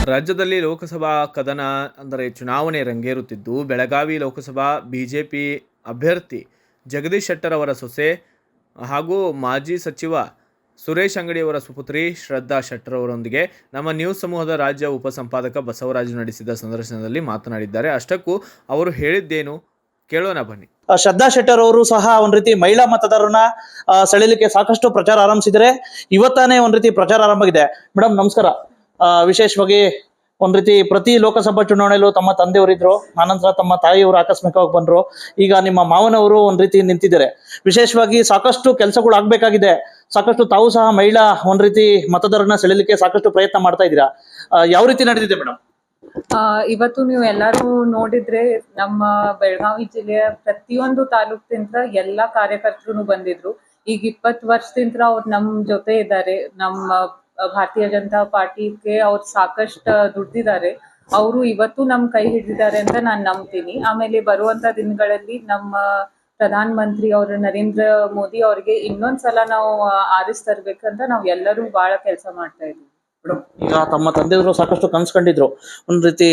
ರಾಜ್ಯದಲ್ಲಿ ಲೋಕಸಭಾ ಕದನ ಅಂದರೆ ಚುನಾವಣೆ ರಂಗೇರುತ್ತಿದ್ದು, ಬೆಳಗಾವಿ ಲೋಕಸಭಾ ಬಿಜೆಪಿ ಅಭ್ಯರ್ಥಿ ಜಗದೀಶ್ ಶೆಟ್ಟರ್ ಅವರ ಸೊಸೆ ಹಾಗೂ ಮಾಜಿ ಸಚಿವ ಸುರೇಶ್ ಅಂಗಡಿಯವರ ಸುಪುತ್ರಿ ಶ್ರದ್ಧಾ ಶೆಟ್ಟರ್ ಅವರೊಂದಿಗೆ ನಮ್ಮ ನ್ಯೂಸ್ ಸಮೂಹದ ರಾಜ್ಯ ಉಪಸಂಪಾದಕ ಬಸವರಾಜು ನಡೆಸಿದ ಸಂದರ್ಶನದಲ್ಲಿ ಮಾತನಾಡಿದ್ದಾರೆ. ಅಷ್ಟಕ್ಕೂ ಅವರು ಹೇಳಿದ್ದೇನು ಕೇಳೋಣ ಬನ್ನಿ. ಶ್ರದ್ಧಾ ಶೆಟ್ಟರ್ ಅವರು ಸಹ ಒಂದ್ ರೀತಿ ಮಹಿಳಾ ಮತದಾರರನ್ನ ಸೆಳೆಯಲಿಕ್ಕೆ ಸಾಕಷ್ಟು ಪ್ರಚಾರ ಆರಂಭಿಸಿದರೆ ಇವತ್ತಾನೇ ಒಂದ್ ರೀತಿ ಪ್ರಚಾರ ಆರಂಭ ಆಗಿದೆ. ಮೇಡಮ್ ನಮಸ್ಕಾರ. ವಿಶೇಷವಾಗಿ ಒಂದ್ ರೀತಿ ಪ್ರತಿ ಲೋಕಸಭಾ ಚುನಾವಣೆಯಲ್ಲೂ ತಮ್ಮ ತಂದೆಯವರಿದ್ರು, ಆನಂತರ ತಮ್ಮ ತಾಯಿಯವರು ಆಕಸ್ಮಿಕವಾಗಿ ಬಂದ್ರು, ಈಗ ನಿಮ್ಮ ಮಾವನವರು ಒಂದ್ ರೀತಿ ನಿಂತಿದ್ದಾರೆ. ವಿಶೇಷವಾಗಿ ಸಾಕಷ್ಟು ಕೆಲಸಗಳು ಆಗ್ಬೇಕಾಗಿದೆ. ಸಾಕಷ್ಟು ತಾವು ಸಹ ಮಹಿಳಾ ಒಂದ್ ರೀತಿ ಮತದಾರರನ್ನ ಸೆಳೆಯಲಿಕ್ಕೆ ಸಾಕಷ್ಟು ಪ್ರಯತ್ನ ಮಾಡ್ತಾ ಇದ್ದೀರಾ. ಯಾವ ರೀತಿ ನಡೆದಿದೆ ಮೇಡಮ್? ಇವತ್ತು ನೀವು ಎಲ್ಲರೂ ನೋಡಿದ್ರೆ ನಮ್ಮ ಬೆಳಗಾವಿ ಜಿಲ್ಲೆಯ ಪ್ರತಿಯೊಂದು ತಾಲೂಕಿಂದ ಎಲ್ಲಾ ಕಾರ್ಯಕರ್ತರು ಬಂದಿದ್ರು. ಈಗ 20 ವರ್ಷದಿಂದ ಅವ್ರು ನಮ್ ಜೊತೆ ಇದ್ದಾರೆ. ನಮ್ಮ ಭಾರತೀಯ ಜನತಾ ಪಾರ್ಟಿಗೆ ಅವ್ರು ಸಾಕಷ್ಟು ದುಡ್ದಿದ್ದಾರೆ. ಅವರು ಇವತ್ತು ನಮ್ ಕೈ ಹಿಡಿದಿದ್ದಾರೆ ಅಂತ ನಾನ್ ನಂಬ್ತೀನಿ. ಆಮೇಲೆ ಬರುವಂತ ದಿನಗಳಲ್ಲಿ ನಮ್ಮ ಪ್ರಧಾನ ಮಂತ್ರಿ ಅವರು ನರೇಂದ್ರ ಮೋದಿ ಅವ್ರಿಗೆ ಇನ್ನೊಂದ್ಸಲ ನಾವು ಆರಿಸ್ತರ್ಬೇಕಂತ ನಾವ್ ಎಲ್ಲರೂ ಬಹಳ ಕೆಲಸ ಮಾಡ್ತಾ ಇದ್ವಿ. ಈಗ ತಮ್ಮ ತಂದೆಯವರು ಸಾಕಷ್ಟು ಕನ್ಸ್ಕೊಂಡಿದ್ರು, ಒಂದ್ ರೀತಿ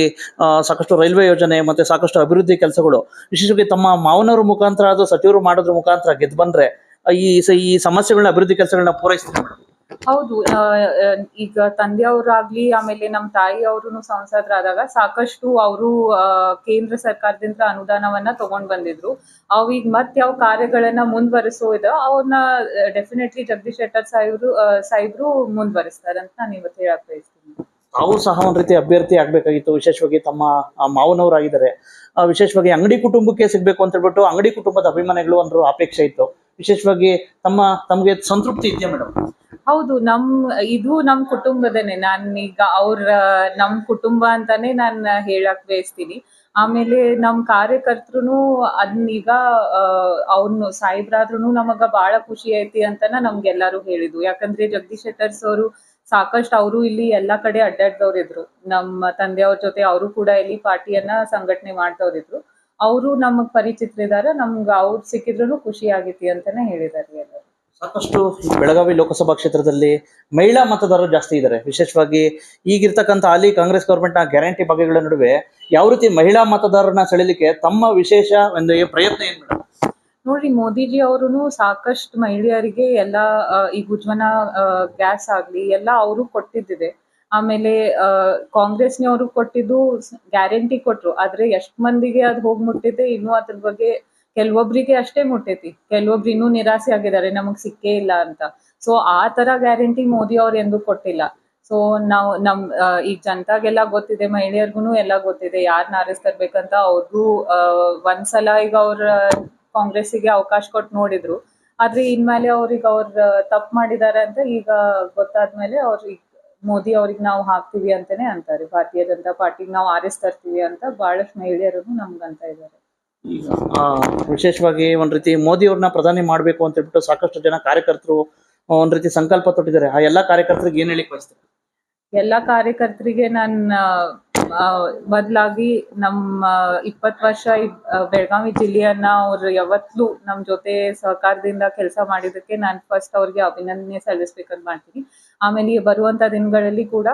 ಸಾಕಷ್ಟು ರೈಲ್ವೆ ಯೋಜನೆ ಮತ್ತೆ ಸಾಕಷ್ಟು ಅಭಿವೃದ್ಧಿ ಕೆಲಸಗಳು, ವಿಶೇಷವಾಗಿ ತಮ್ಮ ಮಾವನವ್ರ ಮುಖಾಂತರ ಅದು ಸಚಿವರು ಮಾಡೋದ್ರ ಮುಖಾಂತರ ಗೆದ್ದು ಬಂದ್ರೆ ಈ ಸಮಸ್ಯೆಗಳನ್ನ ಅಭಿವೃದ್ಧಿ ಕೆಲಸಗಳನ್ನ ಪೂರೈಸ್ತಾರೆ. ಹೌದು, ಈಗ ತಂದೆಯವರಾಗ್ಲಿ ಆಮೇಲೆ ನಮ್ಮ ತಾಯಿ ಅವರು ಸಂಸದರಾದಾಗ ಸಾಕಷ್ಟು ಅವರು ಕೇಂದ್ರ ಸರ್ಕಾರದಿಂದ ಅನುದಾನವನ್ನ ತಗೊಂಡ್ ಬಂದಿದ್ರು. ಅವ್ ಈಗ ಮತ್ತೆ ಯಾವ ಕಾರ್ಯಗಳನ್ನ ಮುಂದುವರಿಸೋದ ಅವ್ರನ್ನ ಡೆಫಿನೆಟ್ಲಿ ಜಗದೀಶ್ ಶೆಟ್ಟರ್ ಸಾಹೇಬ್ರು ಮುಂದುವರಿಸ್ತಾರೆ ಅಂತ ನಾನು ಇವತ್ತು ಹೇಳಕ್ ಬಯಸ್ತೀನಿ. ತಾವು ಸಹ ಒಂದ್ ರೀತಿ ಅಭ್ಯರ್ಥಿ ಆಗ್ಬೇಕಾಗಿತ್ತು. ವಿಶೇಷವಾಗಿ ತಮ್ಮ ಮಾವನವರಾಗಿದ್ದಾರೆ. ವಿಶೇಷವಾಗಿ ಅಂಗಡಿ ಕುಟುಂಬಕ್ಕೆ ಸಿಗ್ಬೇಕು ಅಂತ ಹೇಳ್ಬಿಟ್ಟು ಅಂಗಡಿ ಕುಟುಂಬದ ಅಭಿಮಾನಿಗಳು ಒಂದು ಅಪೇಕ್ಷೆ ಇತ್ತು. ವಿಶೇಷವಾಗಿ ತಮ್ಗೆ ಸಂತೃಪ್ತಿ ಇದೆಯಾ ಮೇಡಮ್? ಹೌದು, ಇದು ನಮ್ ಕುಟುಂಬದನೇ. ಈಗ ನಮ್ ಕುಟುಂಬ ಅಂತಾನೆ ನಾನ್ ಹೇಳಕ್ ಬಯಸ್ತೀನಿ. ಆಮೇಲೆ ನಮ್ ಕಾರ್ಯಕರ್ತರು ಅದನ್ನೀಗ ಅವ್ನು ಸಾಹೇಬ್ರಾದ್ರೂ ನಮಗ ಬಹಳ ಖುಷಿ ಐತಿ ಅಂತಾನ ನಮ್ಗೆಲ್ಲಾರು ಹೇಳಿದ್ರು. ಯಾಕಂದ್ರೆ ಜಗದೀಶ್ ಶೆಟ್ಟರ್ಸ್ ಅವರು ಸಾಕಷ್ಟು ಅವರು ಇಲ್ಲಿ ಎಲ್ಲಾ ಕಡೆ ಅಡ್ಡಾಡ್ದವ್ರಿದ್ರು. ನಮ್ಮ ತಂದೆಯವ್ರ ಜೊತೆ ಅವರು ಕೂಡ ಇಲ್ಲಿ ಪಾರ್ಟಿಯನ್ನ ಸಂಘಟನೆ ಮಾಡ್ದವ್ರಿದ್ರು. ಅವರು ನಮಗ್ ಪರಿಚಿತರಿದ್ದಾರೆ. ನಮ್ಗೆ ಅವ್ರು ಸಿಕ್ಕಿದ್ರು ಖುಷಿ ಆಗೈತಿ ಅಂತಾನೆ ಹೇಳಿದಾರೆ ಎಲ್ಲರೂ. ಸಾಕಷ್ಟು ಬೆಳಗಾವಿ ಲೋಕಸಭಾ ಕ್ಷೇತ್ರದಲ್ಲಿ ಮಹಿಳಾ ಮತದಾರರು ಜಾಸ್ತಿ ಇದ್ದಾರೆ. ವಿಶೇಷವಾಗಿ ಈಗಿರ್ತಕ್ಕಂಥ ಹಾಲಿ ಕಾಂಗ್ರೆಸ್ ಗವರ್ಮೆಂಟ್ ನ ಗ್ಯಾರಂಟಿ ಬಗೆಗಳ ನಡುವೆ ಯಾವ ರೀತಿ ಮಹಿಳಾ ಮತದಾರರನ್ನ ಸೆಳೆಯಲಿಕ್ಕೆ ತಮ್ಮ ವಿಶೇಷ ಒಂದು ಪ್ರಯತ್ನ ಏನ್ ಮೇಡಮ್? ನೋಡ್ರಿ, ಮೋದಿಜಿ ಅವರು ಸಾಕಷ್ಟು ಮಹಿಳೆಯರಿಗೆ ಎಲ್ಲಾ ಈಗ ಉಜ್ವಲ ಗ್ಯಾಸ್ ಆಗ್ಲಿ ಎಲ್ಲಾ ಅವರು ಕೊಟ್ಟಿದ್ದಿದೆ. ಆಮೇಲೆ ಕಾಂಗ್ರೆಸ್ನವರು ಕೊಟ್ಟಿದ್ದು ಗ್ಯಾರಂಟಿ ಕೊಟ್ರು, ಆದ್ರೆ ಎಷ್ಟ್ ಮಂದಿಗೆ ಅದ್ ಹೋಗ್ ಮುಟ್ಟಿದೆ ಇನ್ನೂ ಅದ್ರ ಬಗ್ಗೆ ಕೆಲವೊಬ್ರಿಗೆ ಅಷ್ಟೇ ಮುಟ್ಟೈತಿ. ಕೆಲವೊಬ್ರು ಇನ್ನೂ ನಿರಾಸೆ ಆಗಿದ್ದಾರೆ, ನಮಗ್ ಸಿಕ್ಕೇ ಇಲ್ಲ ಅಂತ. ಸೊ ಆ ತರ ಗ್ಯಾರಂಟಿ ಮೋದಿ ಅವ್ರು ಎಂದೂ ಕೊಟ್ಟಿಲ್ಲ. ಸೊ ನಾವು ಈಗ ಜನತಾಗೆಲ್ಲ ಗೊತ್ತಿದೆ, ಮಹಿಳೆಯರ್ಗು ಎಲ್ಲ ಗೊತ್ತಿದೆ ಯಾರನ್ನ ಆರಿಸ್ತರ್ಬೇಕಂತ. ಅವ್ರಿಗೂ ಒಂದ್ಸಲ ಈಗ ಅವ್ರ ಕಾಂಗ್ರೆಸ್ಸಿಗೆ ಅವಕಾಶ ಕೊಟ್ಟು ನೋಡಿದ್ರು. ಆದ್ರೆ ಇನ್ಮೇಲೆ ಅವ್ರಿಗೆ ತಪ್ಪು ಮಾಡಿದಾರೆ ಅಂತ ಈಗ ಗೊತ್ತಾದ್ಮೇಲೆ ಅವ್ರಿಗೆ ಮೋದಿ ಅವ್ರಿಗೆ ನಾವು ಹಾಕ್ತಿವಿ ಅಂತಾನೆ ಅಂತಾರೆ. ಭಾರತೀಯ ಜನತಾ ಪಾರ್ಟಿಗೆ ನಾವು ಆರಿಸ್ತರ್ತೀವಿ ಅಂತ ಬಹಳಷ್ಟು ಮಹಿಳೆಯರು ನಮ್ಗಂತ ಇದ್ದಾರೆ. ವಿಶೇಷವಾಗಿ ಒಂದ್ ರೀತಿ ಮೋದಿ ಅವ್ರನ್ನ ಪ್ರಧಾನಿ ಮಾಡ್ಬೇಕು ಅಂತ ಹೇಳ್ಬಿಟ್ಟು ಸಾಕಷ್ಟು ಜನ ಕಾರ್ಯಕರ್ತರು ಒಂದ್ ರೀತಿ ಸಂಕಲ್ಪ ತೊಟ್ಟಿದ್ದಾರೆ. ಆ ಎಲ್ಲಾ ಕಾರ್ಯಕರ್ತರಿಗೆ ಏನ್ ಹೇಳಿಕ್ ಬಯಸ್ತಾರೆ? ಎಲ್ಲಾ ಕಾರ್ಯಕರ್ತರಿಗೆ ನಾನು ಬದಲಾಗಿ ನಮ್ಮ 20 ವರ್ಷ ಬೆಳಗಾವಿ ಜಿಲ್ಲೆಯನ್ನ ಅವ್ರು ಯಾವತ್ತೂ ನಮ್ ಜೊತೆ ಸಹಕಾರದಿಂದ ಕೆಲಸ ಮಾಡಿದಕ್ಕೆ ನಾನು ಫಸ್ಟ್ ಅವ್ರಿಗೆ ಅಭಿನಂದನೆ ಸಲ್ಲಿಸ್ಬೇಕಂತ ಮಾಡ್ತೀನಿ. ಆಮೇಲೆ ಬರುವಂತ ದಿನಗಳಲ್ಲಿ ಕೂಡ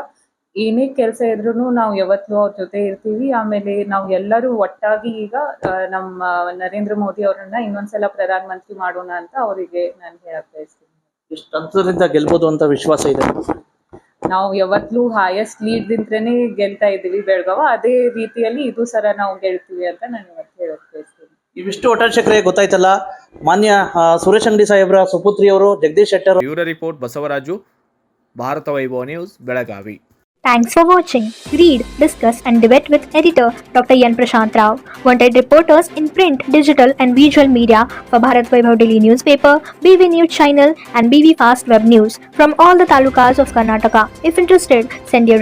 ಏನೇ ಕೆಲಸ ಇದ್ರೂ ನಾವು ಯಾವತ್ತೂ ಅವ್ರ ಜೊತೆ ಇರ್ತೀವಿ. ಆಮೇಲೆ ನಾವು ಎಲ್ಲರೂ ಒಟ್ಟಾಗಿ ಈಗ ನಮ್ಮ ನರೇಂದ್ರ ಮೋದಿ ಅವರನ್ನ ಇನ್ನೊಂದ್ಸಲ ಪ್ರಧಾನ ಮಂತ್ರಿ ಮಾಡೋಣ ಅಂತ ಅವರಿಗೆ ನಾನು ಹೇಳಕ್ ಬಯಸ್ತೀನಿ. ಎಷ್ಟು ಅಂತರದಿಂದ ಗೆಲ್ಬೋದು ಅಂತ ವಿಶ್ವಾಸ ಇದೆ? ನಾವು ಯಾವತ್ತೂ ಹೈಯೆಸ್ಟ್ ಲೀಡ್ ದಿಂತ್ರನೇ ಗೆಲ್ತಾ ಇದೀವಿ ಬೆಳಗಾವ. ಅದೇ ರೀತಿಯಲ್ಲಿ ಇದು ಸರ ನಾವು ಗೆಲ್ತೀವಿ ಅಂತ ನಾನು ಇವತ್ತು ಹೇಳಕ್ ಬಯಸ್ತೀನಿ. ಇವಿಷ್ಟು ಒಟ್ಟಾರೆ ಗೊತ್ತಾಯ್ತಲ್ಲ. ಮಾನ್ಯ ಸುರೇಶ್ ಅಂಗಡಿ ಸಾಹೇಬ್ರ ಸುಪುತ್ರಿ ಅವರು ಜಗದೀಶ್ ಶೆಟ್ಟರ್. ಬ್ಯೂರೋ ರಿಪೋರ್ಟ್ ಬಸವರಾಜು, ಭಾರತ ವೈಭವ news, Belagavi. Thanks for watching. Read, discuss and debate with editor Dr. Yan Prashant Rao. Wanted reporters in print, digital and visual media for Bharat Vaibhav Daily Newspaper, BV News Channel and BV Fast Web News from all the talukas of Karnataka. If interested, send your